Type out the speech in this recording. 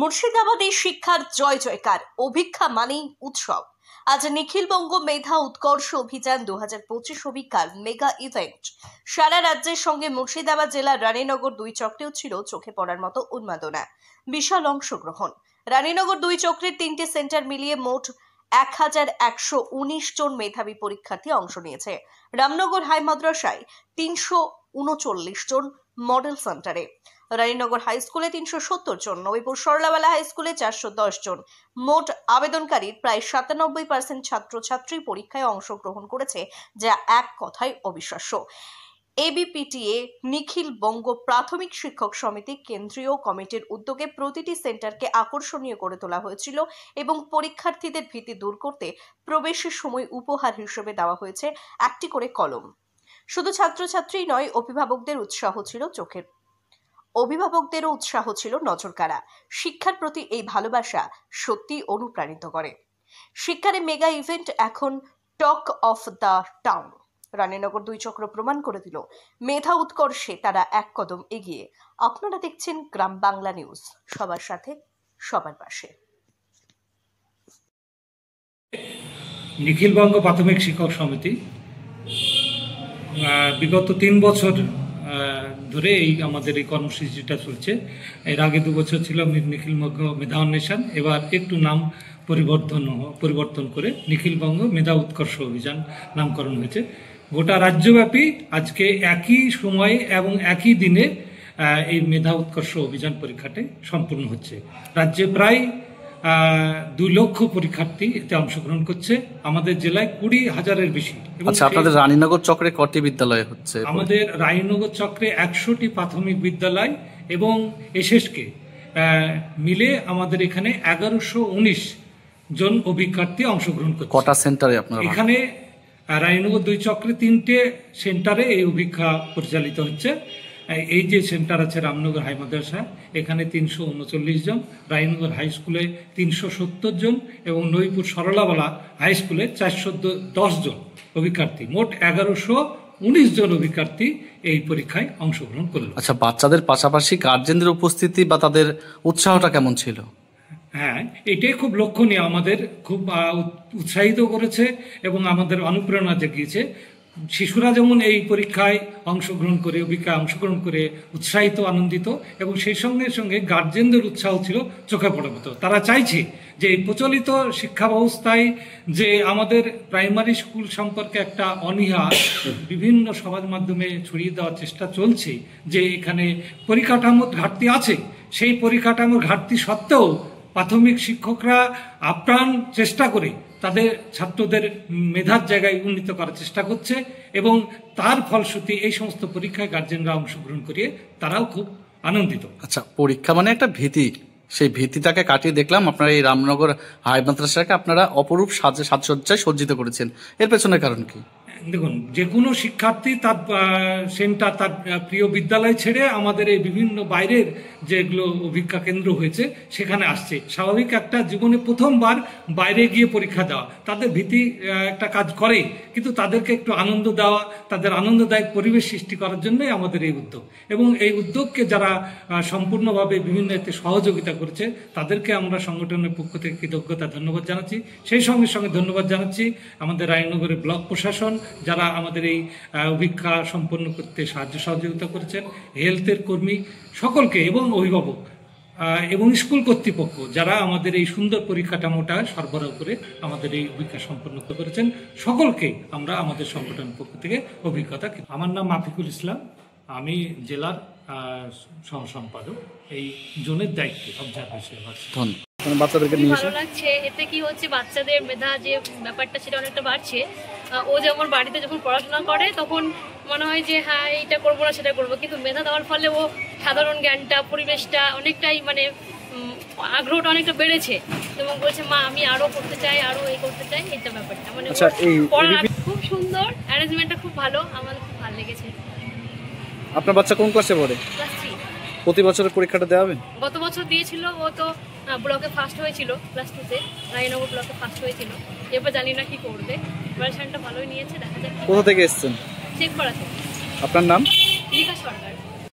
মুর্শিদাবাদে শিক্ষার জয় জয়কার, অভিক্ষা মানেই উৎসব। আজ নিখিলবঙ্গ মেধা উৎকর্ষ অভিযান 2025 অভিক্ষার মেগা ইভেন্ট। সারা রাজ্যের সঙ্গে মুর্শিদাবাদ জেলার রানীনগর 2 চক্রেও ছিল চোখে পড়ার মতো উন্মাদনা, বিশাল অংশগ্রহণ। রানীনগর 2 চক্রের 3টে সেন্টার মিলিয়ে মোট 1119 জন মেধাবী পরীক্ষার্থী অংশ নিয়েছে। রামনগর হাই মাদ্রাসায় 339 জন, মডেল সেন্টারে রানীনগর হাই স্কুলে 370 জন, নবীপুর সরলাওয়ালা হাই স্কুলে 410 জন। মোট আবেদনকারীর প্রায় 97% ছাত্রছাত্রী পরীক্ষায় অংশগ্রহণ করেছে, যা এক কথায় অবিশ্বাস্য। এবিপিটিএ নিখিল বঙ্গ প্রাথমিক শিক্ষক সমিতি কেন্দ্রীয় কমিটির উদ্যোগে প্রতিটি সেন্টারকে আকর্ষণীয় করে তোলা হয়েছিল এবং পরীক্ষার্থীদের ভীতি দূর করতে প্রবেশের সময় উপহার হিসেবে দেওয়া হয়েছে একটি করে কলম। শুধু ছাত্রছাত্রী নয়, অভিভাবকদেরও উৎসাহ ছিল নজরকাড়া। শিক্ষার প্রতি এই ভালোবাসা সত্যি অনুপ্রাণিত করে। শিক্ষার মেগা ইভেন্ট এখন talk of the town. Raninagar 2 চক্র প্রমাণ করে দিল মেধা উৎকর্ষে তারা এক কদম এগিয়ে। আপনারা দেখছেন গ্রাম বাংলা নিউজ, সবার সাথে সবার পাশে। নিখিলবঙ্গ প্রাথমিক শিক্ষক সমিতি বিগত 3 বছর ধরে আমাদের এই কর্মসূচিটা চলছে। এর আগে 2 বছর ছিল নিখিলবঙ্গ মেধা অন্বেষণ, এবার একটু নাম পরিবর্তন করে নিখিলবঙ্গ মেধা উৎকর্ষ অভিযান নামকরণ হয়েছে। গোটা রাজ্যব্যাপী আজকে একই সময়ে এবং একই দিনে এই মেধা উৎকর্ষ অভিযান পরীক্ষাটি সম্পূর্ণ হচ্ছে। রাজ্যে প্রায় 2 লক্ষ পরীক্ষার্থী এতে অংশগ্রহণ করছে। আমাদের জেলায় 20,000-এর বেশি। আচ্ছা, আপনাদের রানীনগর চক্রে কটি বিদ্যালয় হচ্ছে? আমাদের রানীনগর চক্রে 100টি প্রাথমিক বিদ্যালয় এবং এসএসকে মিলে আমাদের এখানে 1119 জন অভিজ্ঞার্থী অংশগ্রহণ করছে। কটা সেন্টারে আপনারা? এখানে রানীনগর 2 চক্রে 3টে সেন্টারে এই অভিজ্ঞা পরিচালিত হচ্ছে। এই যে সেন্টার আছে রামনগর হাই মাদ্রাসা, এখানে 339 জন, রানীনগর হাই স্কুলে 370 জন এবং নবীপুর সরলাওয়ালা হাই স্কুলে 410 জন অভিজ্ঞার্থী, মোট 1119 জন অভিজ্ঞার্থী এই পরীক্ষায় অংশগ্রহণ করল। আচ্ছা, বাচ্চাদের পাশাপাশি গার্জেনদের উপস্থিতি বা তাদের উৎসাহটা কেমন ছিল? হ্যাঁ, এটাই খুব লক্ষণীয়, আমাদের খুব উৎসাহিত করেছে এবং আমাদের অনুপ্রেরণা জাগিয়েছে। শিশুরা যেমন এই পরীক্ষায় অংশগ্রহণ করে উৎসাহিত, আনন্দিত, এবং সেই সঙ্গে সঙ্গে গার্জেনদের উৎসাহ ছিল চোখে পড়ার মতো। তারা চাইছে যে এই প্রচলিত শিক্ষা ব্যবস্থায় যে আমাদের প্রাইমারি স্কুল সম্পর্কে একটা অনীহা বিভিন্ন সমাজ মাধ্যমে ছড়িয়ে দেওয়ার চেষ্টা চলছে, যে এখানে পরিকাঠামোর ঘাটতি আছে। সেই পরিকাঠামোর ঘাটতি সত্ত্বেও প্রাথমিক শিক্ষকরা আপ্রাণ চেষ্টা করে তাদের ছাত্রদের মেধার জায়গায় উন্নীত করার চেষ্টা করছে এবং তার ফলশ্রুতি এই সমস্ত পরীক্ষায় গার্জেনরা অংশগ্রহণ করিয়ে তারাও খুব আনন্দিত। আচ্ছা, পরীক্ষা মানে একটা ভীতি, সেই ভীতিটাকে কাটিয়ে দেখলাম আপনারা এই রামনগর হাই মাদ্রাসাকে আপনারা অপরূপ সাজসজ্জায় সজ্জিত করেছেন। এর পেছনের কারণ কি? দেখুন, যে কোনো শিক্ষার্থী তার সেন্টার, তার প্রিয় বিদ্যালয় ছেড়ে আমাদের এই বিভিন্ন বাইরের যেগুলো অভিজ্ঞা কেন্দ্র হয়েছে সেখানে আসছে। স্বাভাবিক, একটা জীবনে প্রথমবার বাইরে গিয়ে পরীক্ষা দেওয়া, তাদের ভীতি একটা কাজ করে, কিন্তু তাদেরকে একটু আনন্দ দেওয়া, তাদের আনন্দদায়ক পরিবেশ সৃষ্টি করার জন্যই আমাদের এই উদ্যোগ। এবং এই উদ্যোগকে যারা সম্পূর্ণভাবে বিভিন্ন এতে সহযোগিতা করেছে তাদেরকে আমরা সংগঠনের পক্ষ থেকে কৃতজ্ঞতা, ধন্যবাদ জানাচ্ছি। সেই সঙ্গে সঙ্গে ধন্যবাদ জানাচ্ছি আমাদের রানীনগরের ব্লক প্রশাসন, যারা আমাদের এই অভিজ্ঞা সম্পন্ন করতে সাহায্য সহযোগিতা করেছেন, হেলথের কর্মী সকলকে, এবং অভিভাবক এবং স্কুল কর্তৃপক্ষ যারা আমাদের এই সুন্দর পরিকাঠামোটা সরবরাহ করে আমাদের এই অভিজ্ঞতা সম্পন্ন করেছেন, সকলকে আমরা আমাদের সংগঠনের পক্ষ থেকে অভিজ্ঞতা। আমার নাম মাফিকুল ইসলাম, আমি জেলার সহ সম্পাদক, এই জোনের দায়িত্বে অবজারভেশন আছে। বাচ্চাদেরকে নিয়ে ভালো লাগছে। এতে কি হচ্ছে, বাচ্চাদের মেধা যে ব্যাপারটা সেটা অনেকটা বাড়ছে। ও যেমন বাড়িতে যখন পড়াশোনা করে তখন মনে হয় যে হ্যাঁ এইটা করবো না সেটা করবো, কিন্তু মেধা দেওয়ার ফলে ও সাধারণ জ্ঞানটা, পরিবেশটা অনেকটাই মানে আগ্রহটা অনেকটা বেড়েছে এবং বলছে মা আমি আরো করতে চাই, আরো এই করতে চাই, এইটা ব্যাপারটা মানে খুব সুন্দর। অ্যারেঞ্জমেন্টটা খুব ভালো, আমার খুব ভালো লেগেছে। আপনার বাচ্চা কোন ক্লাসে পড়ে? ক্লাস 3। প্রতি বছরের পরীক্ষাটা দেওয়া হবে? গত বছর দিয়েছিল, ও তো ব্লকে ফার্স্ট হয়েছিল, ক্লাস 2-তে রানীনগর ব্লকে ফার্স্ট হয়েছিল। এবার জানি না কি করবে, প্রিপারেশনটা ভালোই নিয়েছে, দেখা যাক। কোথা থেকে এসেছেন? চেক করা থেকে। আপনার নাম? লিখা সরকার।